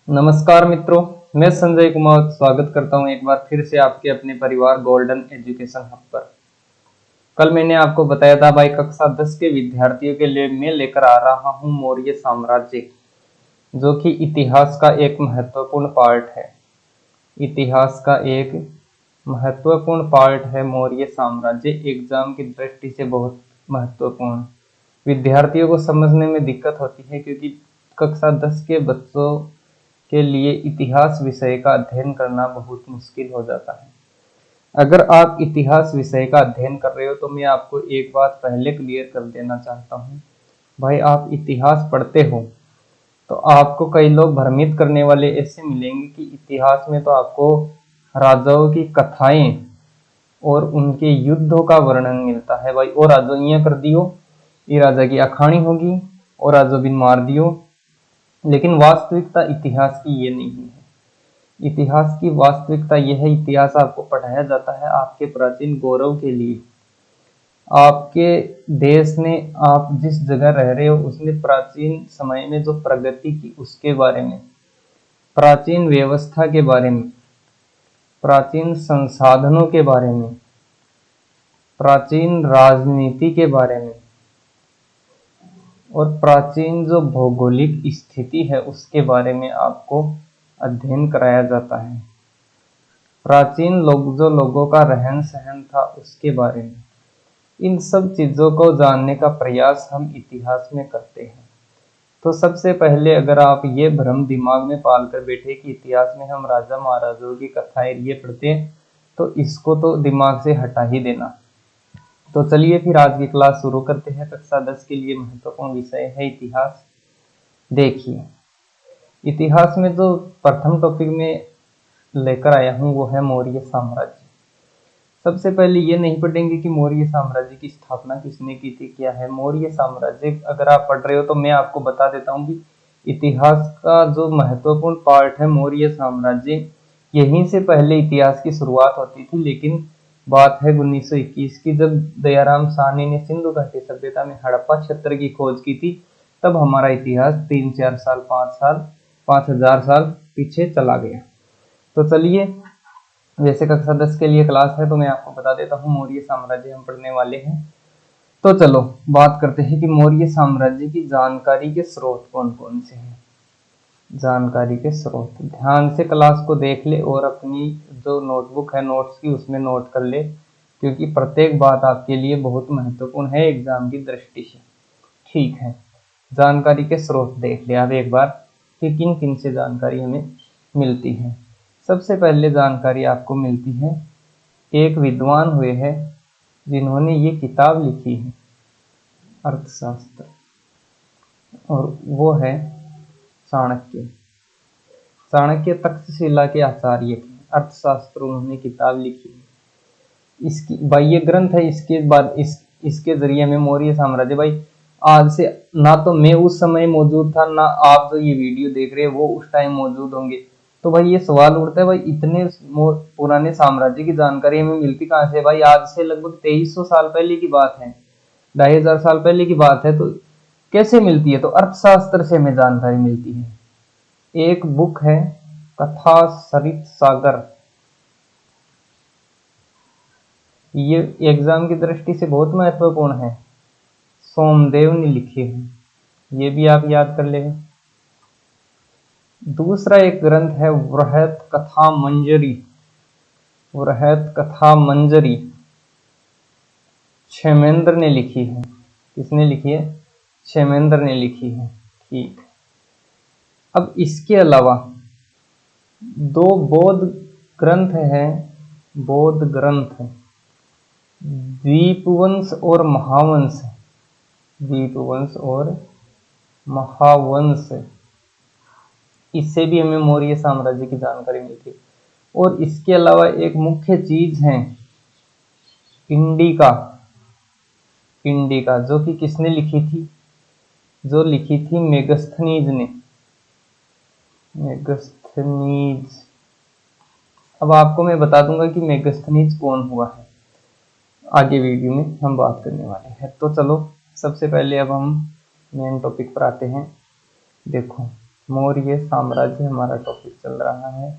नमस्कार मित्रों, मैं संजय कुमार स्वागत करता हूं एक बार फिर से आपके अपने परिवार गोल्डन एजुकेशन हब पर। कल मैंने आपको बताया था भाई कक्षा 10 के विद्यार्थियों के लिए मैं लेकर आ रहा हूं मौर्य साम्राज्य, जो कि इतिहास का एक महत्वपूर्ण पार्ट है। इतिहास का एक महत्वपूर्ण पार्ट है मौर्य साम्राज्य। एग्जाम की दृष्टि से बहुत महत्वपूर्ण, विद्यार्थियों को समझने में दिक्कत होती है क्योंकि कक्षा 10 के बच्चों के लिए इतिहास विषय का अध्ययन करना बहुत मुश्किल हो जाता है। अगर आप इतिहास विषय का अध्ययन कर रहे हो तो मैं आपको एक बात पहले क्लियर कर देना चाहता हूँ। भाई आप इतिहास पढ़ते हो तो आपको कई लोग भ्रमित करने वाले ऐसे मिलेंगे कि इतिहास में तो आपको राजाओं की कथाएं और उनके युद्धों का वर्णन मिलता है। भाई और राजो इं कर दियो, ये राजा की अखाणी होगी और राजो बिन मार दियो। लेकिन वास्तविकता इतिहास की ये नहीं है। इतिहास की वास्तविकता यह है, इतिहास आपको पढ़ाया जाता है आपके प्राचीन गौरव के लिए। आपके देश ने, आप जिस जगह रह रहे हो उसने प्राचीन समय में जो प्रगति की उसके बारे में, प्राचीन व्यवस्था के बारे में, प्राचीन संसाधनों के बारे में, प्राचीन राजनीति के बारे में और प्राचीन जो भौगोलिक स्थिति है उसके बारे में आपको अध्ययन कराया जाता है। प्राचीन लोगों का रहन सहन था उसके बारे में। इन सब चीजों को जानने का प्रयास हम इतिहास में करते हैं। तो सबसे पहले अगर आप ये भ्रम दिमाग में पाल कर बैठे कि इतिहास में हम राजा महाराजाओं की कथाएं ये पढ़ते हैं, तो इसको तो दिमाग से हटा ही देना। तो चलिए फिर आज की क्लास शुरू करते हैं। कक्षा 10 के लिए महत्वपूर्ण विषय है इतिहास। देखिए, इतिहास में जो प्रथम टॉपिक में लेकर आया हूं वो है मौर्य साम्राज्य। सबसे पहले ये नहीं पढ़ेंगे कि मौर्य साम्राज्य की स्थापना किसने की थी, क्या है मौर्य साम्राज्य। अगर आप पढ़ रहे हो तो मैं आपको बता देता हूँ कि इतिहास का जो महत्वपूर्ण पार्ट है मौर्य साम्राज्य, यहीं से पहले इतिहास की शुरुआत होती थी। लेकिन बात है 1921 की, जब दयाराम साहनी ने सिंधु घाटी सभ्यता में हड़प्पा क्षेत्र की खोज की थी, तब हमारा इतिहास 3-4 साल 5 साल 5000 साल पीछे चला गया। तो चलिए, वैसे कक्षा 10 के लिए क्लास है तो मैं आपको बता देता हूँ मौर्य साम्राज्य हम पढ़ने वाले हैं। तो चलो बात करते हैं कि मौर्य साम्राज्य की जानकारी के स्रोत कौन कौन से हैं। जानकारी के स्रोत ध्यान से क्लास को देख ले और अपनी जो नोटबुक है नोट्स की उसमें नोट कर ले, क्योंकि प्रत्येक बात आपके लिए बहुत महत्वपूर्ण है एग्जाम की दृष्टि से। ठीक है, जानकारी के स्रोत देख ले आप एक बार कि किन किन से जानकारी हमें मिलती है। सबसे पहले जानकारी आपको मिलती है, एक विद्वान हुए हैं जिन्होंने ये किताब लिखी है अर्थशास्त्र, और वो है चाणक्य। चाणक्य तक्षशिला के आचार्य थे, अर्थशास्त्र उन्होंने किताब लिखी है। इसकी बाह्य ग्रंथ है, इसके बाद इसके जरिए में मौर्य साम्राज्य, भाई आज से ना तो मैं उस समय मौजूद था, ना आप जो ये वीडियो देख रहे हैं वो उस टाइम मौजूद होंगे। तो भाई ये सवाल उठता है, भाई इतने पुराने साम्राज्य की जानकारी हमें मिलती कहाँ से। भाई आज से लगभग 2300 साल पहले की बात है, 2500 साल पहले की बात है, तो कैसे मिलती है? तो अर्थशास्त्र से हमें जानकारी मिलती है। एक बुक है कथा सरित सागर, ये एग्जाम की दृष्टि से बहुत महत्वपूर्ण है, सोमदेव ने लिखी है, ये भी आप याद कर ले। दूसरा एक ग्रंथ है वृहत कथा मंजरी, वृहत कथा मंजरी क्षेमेंद्र ने लिखी है। किसने लिखी है? क्षेमेंद्र ने लिखी है। ठीक, अब इसके अलावा दो बौद्ध ग्रंथ हैं, बौद्ध ग्रंथ दीपवंश और महावंश, दीपवंश और महावंश, इससे भी हमें मौर्य साम्राज्य की जानकारी मिलती है। और इसके अलावा एक मुख्य चीज है इंडिका, इंडिका जो कि किसने लिखी थी? जो लिखी थी मेगस्थनीज ने, मेगस्थनीज। अब आपको मैं बता दूंगा कि मेगस्थनीज कौन हुआ है, आगे वीडियो में हम बात करने वाले हैं। तो चलो सबसे पहले अब हम मेन टॉपिक पर आते हैं। देखो, मौर्य साम्राज्य हमारा टॉपिक चल रहा है।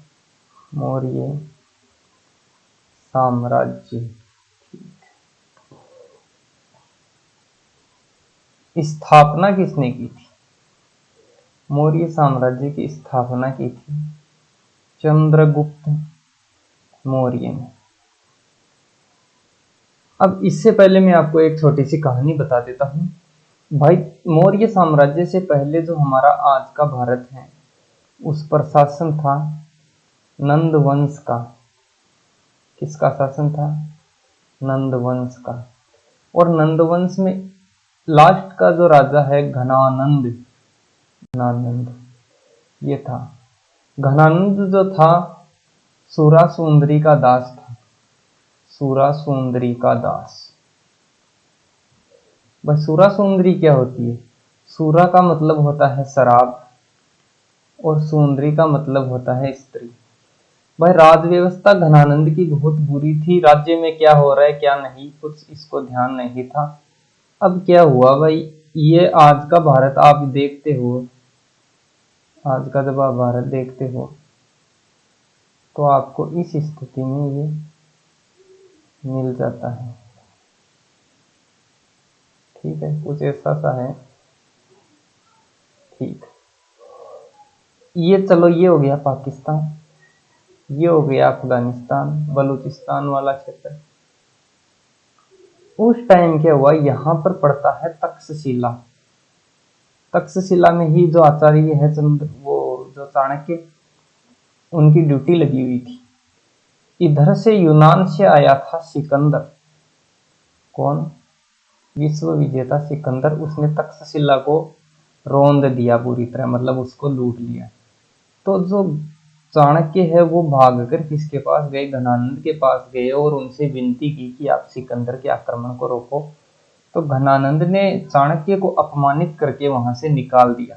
मौर्य साम्राज्य। स्थापना किसने की थी? मौर्य साम्राज्य की स्थापना की थी चंद्रगुप्त मौर्य ने। अब इससे पहले मैं आपको एक छोटी सी कहानी बता देता हूँ। भाई, मौर्य साम्राज्य से पहले जो हमारा आज का भारत है उस पर शासन था नंद वंश का। किसका शासन था? नंद वंश का। और नंद वंश में लास्ट का जो राजा है घनानंद, घनानंद ये था। घनानंद जो था सुरा सुंदरी का दास था। सुरा सुंदरी का दास। भाई, सुरा सुंदरी क्या होती है? सुरा का मतलब होता है शराब और सुंदरी का मतलब होता है स्त्री। भाई, राज व्यवस्था घनानंद की बहुत बुरी थी। राज्य में क्या हो रहा है क्या नहीं कुछ इसको ध्यान नहीं था। अब क्या हुआ भाई, ये आज का भारत आप देखते हो, आज का जब आप भारत देखते हो तो आपको इस स्थिति में ये मिल जाता है। ठीक है, कुछ ऐसा सा है। ठीक, ये चलो ये हो गया पाकिस्तान, ये हो गया अफगानिस्तान, बलूचिस्तान वाला क्षेत्र। उस टाइम क्या हुआ, यहाँ पर पड़ता है तक्षशिला। तक्षशिला में ही जो आचार्य है वो जो चाणक्य, उनकी ड्यूटी लगी हुई थी। इधर से यूनान से आया था सिकंदर। कौन? विश्व विजेता सिकंदर। उसने तक्षशिला को रौंद दिया पूरी तरह, मतलब उसको लूट लिया। तो जो चाणक्य है वो भागकर किसके पास गए? घनानंद के पास गए और उनसे विनती की कि आप सिकंदर के आक्रमण को रोको। तो घनानंद ने चाणक्य को अपमानित करके वहां से निकाल दिया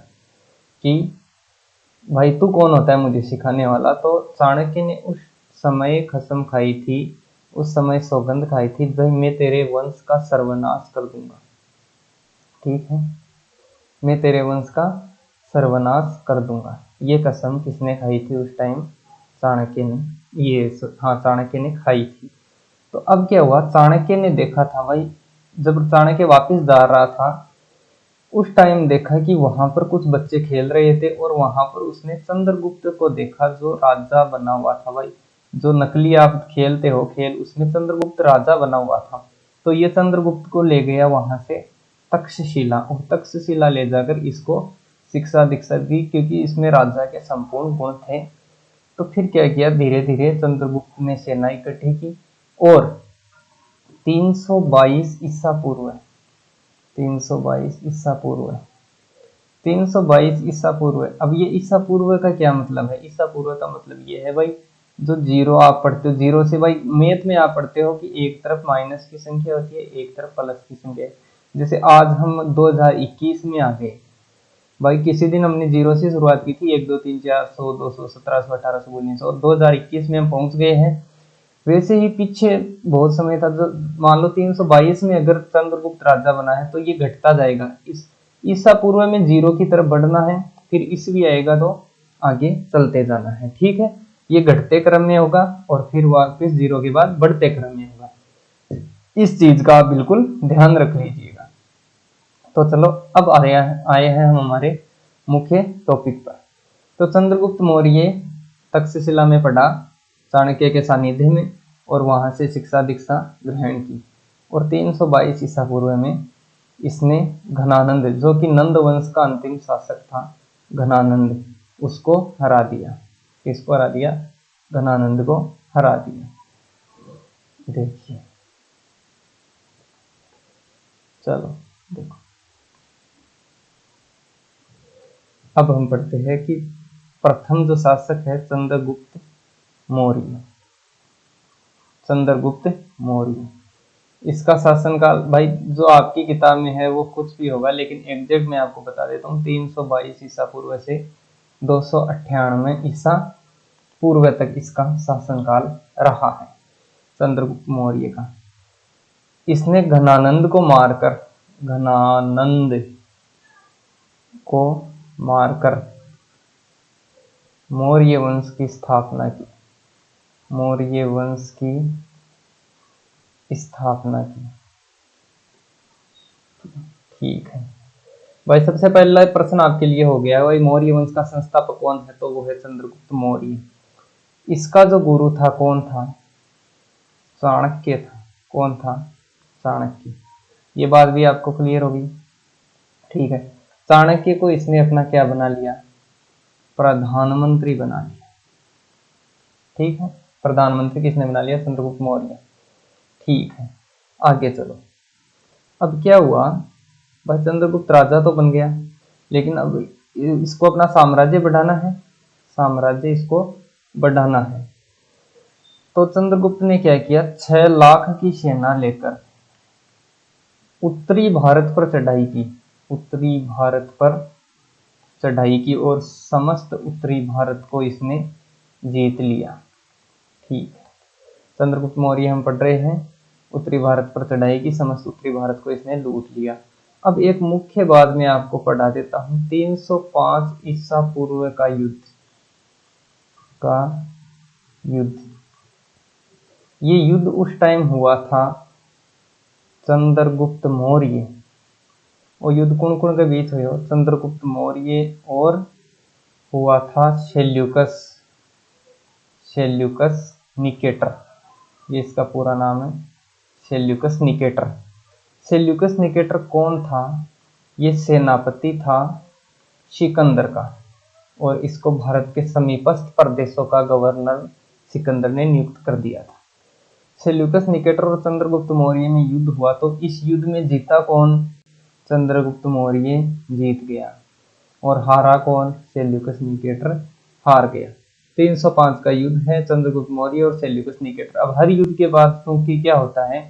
कि भाई तू कौन होता है मुझे सिखाने वाला। तो चाणक्य ने उस समय कसम खाई थी, उस समय सौगंध खाई थी, भाई मैं तेरे वंश का सर्वनाश कर दूंगा। ठीक है, मैं तेरे वंश का सर्वनाश कर दूंगा। ये कसम किसने खाई थी उस टाइम? चाणक्य ने। हाँ, चाणक्य ने खाई थी। तो अब क्या हुआ, चाणक्य ने देखा था भाई, जब चाणक्य वापस जा रहा था उस टाइम देखा कि वहां पर कुछ बच्चे खेल रहे थे और वहां पर उसने चंद्रगुप्त को देखा जो राजा बना हुआ था। भाई, जो नकली आप खेलते हो खेल, उसमें चंद्रगुप्त राजा बना हुआ था। तो ये चंद्रगुप्त को ले गया वहां से तक्षशिला, और तक्षशिला ले जाकर इसको शिक्षा दीक्षा दी, क्योंकि इसमें राजा के संपूर्ण गुण थे। तो फिर क्या किया, धीरे धीरे चंद्रगुप्त ने सेना इकट्ठी की और 322 ईसा पूर्व, 322 ईसा पूर्व, 322 ईसा पूर्व। अब ये ईसा पूर्व का क्या मतलब है? ईसा पूर्व का मतलब ये है भाई, जो जीरो आप पढ़ते हो, जीरो से भाई मैथ में आप पढ़ते हो कि एक तरफ माइनस की संख्या होती है, एक तरफ प्लस की संख्या है। जैसे आज हम 2021 में आ गए भाई, किसी दिन हमने जीरो से शुरुआत की थी, 1 2 3 4 100 200 1700 1800 1900 और 2021 में हम पहुंच गए हैं। वैसे ही पीछे बहुत समय था, जो मान लो 322 में अगर चंद्रगुप्त राजा बना है तो ये घटता जाएगा। इस ईसा पूर्व में जीरो की तरफ बढ़ना है, फिर ईसवी आएगा तो आगे चलते जाना है। ठीक है, ये घटते क्रम में होगा और फिर वापस जीरो के बाद बढ़ते क्रम में होगा। इस चीज का आप बिल्कुल ध्यान रख लीजिएगा। तो चलो अब आए हैं हम हमारे मुख्य टॉपिक पर। तो चंद्रगुप्त मौर्य तक्षशिला में पढ़ा चाणक्य के सानिध्य में और वहां से शिक्षा दीक्षा ग्रहण की। और 322 ईसा पूर्व में इसने घनानंद, जो कि नंद वंश का अंतिम शासक था, घनानंद, उसको हरा दिया। किसको हरा दिया? घनानंद को हरा दिया। देखिए, चलो देखो, अब हम पढ़ते हैं कि प्रथम जो शासक है चंद्रगुप्त मौर्य। चंद्रगुप्त मौर्य, इसका शासनकाल भाई जो आपकी किताब में है वो कुछ भी होगा, लेकिन एग्जैक्ट मैं आपको बता देता हूँ, 322 ईसा पूर्व से 298 ईसा पूर्व तक इसका शासनकाल रहा है चंद्रगुप्त मौर्य का। इसने घनानंद को मारकर मौर्य वंश की स्थापना की, मौर्य वंश की स्थापना की। ठीक है भाई, सबसे पहला प्रश्न आपके लिए हो गया भाई, मौर्य वंश का संस्थापक कौन है? तो वो है चंद्रगुप्त मौर्य। इसका जो गुरु था कौन था? चाणक्य था। कौन था? चाणक्य। ये बात भी आपको क्लियर होगी। ठीक है, चाणक्य को इसने अपना क्या बना लिया? प्रधानमंत्री बना लिया। ठीक है, प्रधानमंत्री किसने बना लिया? चंद्रगुप्त मौर्य। ठीक है, आगे चलो। अब क्या हुआ भाई, चंद्रगुप्त राजा तो बन गया, लेकिन अब इसको अपना साम्राज्य बढ़ाना है, साम्राज्य इसको बढ़ाना है। तो चंद्रगुप्त ने क्या किया? 6 लाख की सेना लेकर उत्तरी भारत पर चढ़ाई की, उत्तरी भारत पर चढ़ाई की और समस्त उत्तरी भारत को इसने जीत लिया। ठीक है, चंद्रगुप्त मौर्य हम पढ़ रहे हैं, उत्तरी भारत पर चढ़ाई की, समस्त उत्तरी भारत को इसने लूट लिया। अब एक मुख्य बात मैं आपको पढ़ा देता हूं, 305 ईसा पूर्व का युद्ध, ये युद्ध उस टाइम हुआ था चंद्रगुप्त मौर्य, और युद्ध कौन कौन के बीच हुआ? चंद्रगुप्त मौर्य और हुआ था सेल्यूकस निकेटर, ये इसका पूरा नाम है, सेल्यूकस निकेटर। सेल्यूकस निकेटर कौन था? ये सेनापति था सिकंदर का, और इसको भारत के समीपस्थ प्रदेशों का गवर्नर सिकंदर ने नियुक्त कर दिया था। सेल्यूकस निकेटर और चंद्रगुप्त मौर्य में युद्ध हुआ, तो इस युद्ध में जीता कौन? चंद्रगुप्त मौर्य जीत गया, और हारा कौन? सेल्यूकस निकेटर हार गया। 305 का युद्ध है चंद्रगुप्त मौर्य और सेल्यूकस निकेटर। अब हर युद्ध के बाद क्योंकि क्या होता है?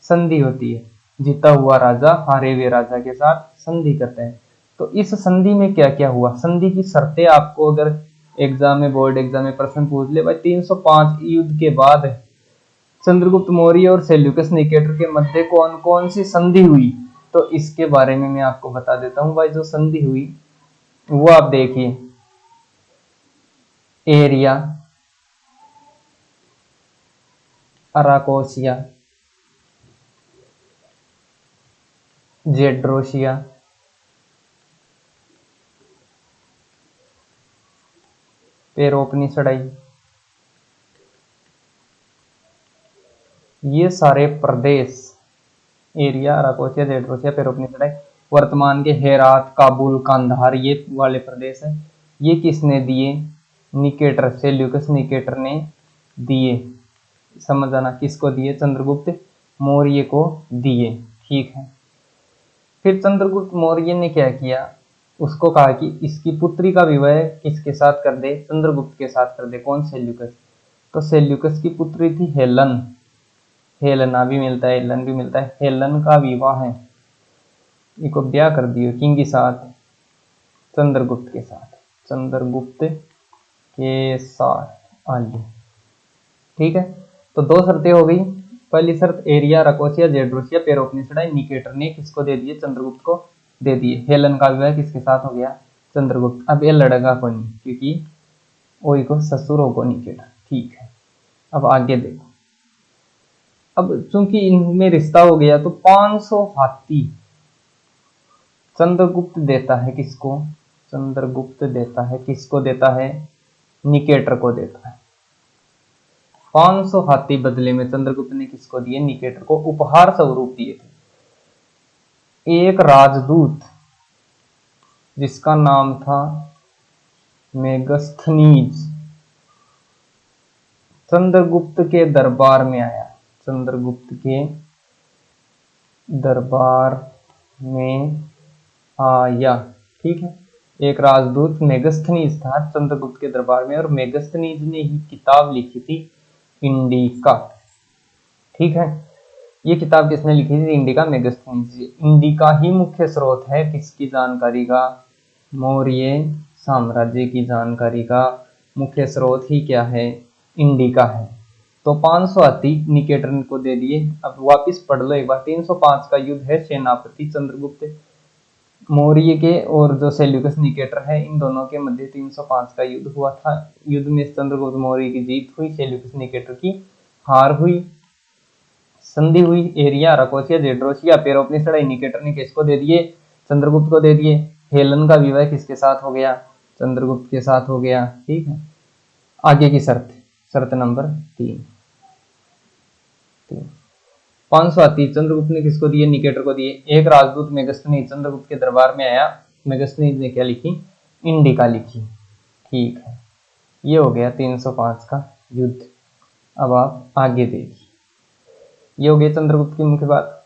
संधि होती है, जीता हुआ राजा हारे हुए राजा के साथ संधि करते हैं। तो इस संधि में क्या क्या हुआ? संधि की शर्तें आपको अगर एग्जाम में, बोर्ड एग्जाम में प्रश्न पूछ ले भाई, 305 युद्ध के बाद चंद्रगुप्त मौर्य और सेल्यूकस निकेटर के मध्य कौन कौन सी संधि हुई, तो इसके बारे में मैं आपको बता देता हूं भाई। जो संधि हुई वो आप देखिए, एरिया, अराकोसिया, जेड्रोसिया, पेरोपनिसडाई, ये सारे प्रदेश, एरिया, अराकोसिया, जेड्रोसिया, पेरोपनिसडाई, वर्तमान के हेरात, काबुल, कांधार, ये वाले प्रदेश हैं, ये किसने दिए? निकेटर, सेल्यूकस निकेटर ने दिए। समझ आना, किसको दिए? चंद्रगुप्त मौर्य को दिए। ठीक है, फिर चंद्रगुप्त मौर्य ने क्या किया? उसको कहा कि इसकी पुत्री का विवाह किसके साथ कर दे? चंद्रगुप्त के साथ कर दे। कौन? सेल्यूकस। तो सेल्यूकस की पुत्री थी हेलन, हेलेना भी मिलता है, हेलन भी मिलता है, हेलन का विवाह है, इनको ब्याह कर दियो किंग के साथ, चंद्रगुप्त के साथ, चंद्रगुप्त के साथ आलिए। ठीक है, तो 2 शर्तें हो गई। पहली शर्त, एरिया, रकोसिया, जेड्रोसिया, पेरोपनिसडाई, निकेटर ने किसको दे दिए? चंद्रगुप्त को दे दिए। हेलन का विवाह किसके साथ हो गया? चंद्रगुप्त। अब ये लड़ेगा कौन? क्योंकि वही को ससुर होगा निकेटर। ठीक है, अब आगे देखो। अब चूंकि इनमें रिश्ता हो गया, तो 500 हाथी चंद्रगुप्त देता है किसको? चंद्रगुप्त देता है किसको? देता है निकेटर को देता है। 500 हाथी बदले में चंद्रगुप्त ने किसको दिए? निकेटर को उपहार स्वरूप दिए थे। एक राजदूत जिसका नाम था मेगस्थनीज, चंद्रगुप्त के दरबार में आया, चंद्रगुप्त के दरबार में आया। ठीक है, एक राजदूत मेगस्थनीज था चंद्रगुप्त के दरबार में, और मेगस्थनीज ने ही किताब लिखी थी इंडिका। ठीक है, ये किताब किसने लिखी थी? Indica, Megasthenes. इंडिका ही मुख्य स्रोत है किसकी जानकारी का? मौर्य साम्राज्य की जानकारी का मुख्य स्रोत ही क्या है? इंडिका है। तो 500 हाथी निकेटर को दे दिए। अब वापिस पढ़ लो एक बार, 305 का युद्ध है, सेनापति चंद्रगुप्त मौर्य के और जो सेल्यूकस निकेटर है, इन दोनों के मध्य 305 का युद्ध हुआ था। युद्ध में चंद्रगुप्त मौर्य की जीत हुई, सेल्यूकस निकेटर की हार हुई। संधि हुई, एरिया, राकोसिया, जेड्रोसिया, पेरोपनिसड़ा निकेटर ने किसको दे दिए? चंद्रगुप्त को दे दिए। हेलन का विवाह किसके साथ हो गया? चंद्रगुप्त के साथ हो गया। ठीक है, आगे की शर्त, शर्त नंबर 3। 530 चंद्रगुप्त ने किसको दिए? निकेटर को दिए। एक राजदूत मेगस्थनी चंद्रगुप्त के दरबार में आया। मेगस्थनी ने क्या लिखी? इंडिका लिखी। ठीक है, ये हो गया 305 का युद्ध। अब आप आगे देखिए, ये हो गया चंद्रगुप्त की मुख्य बात।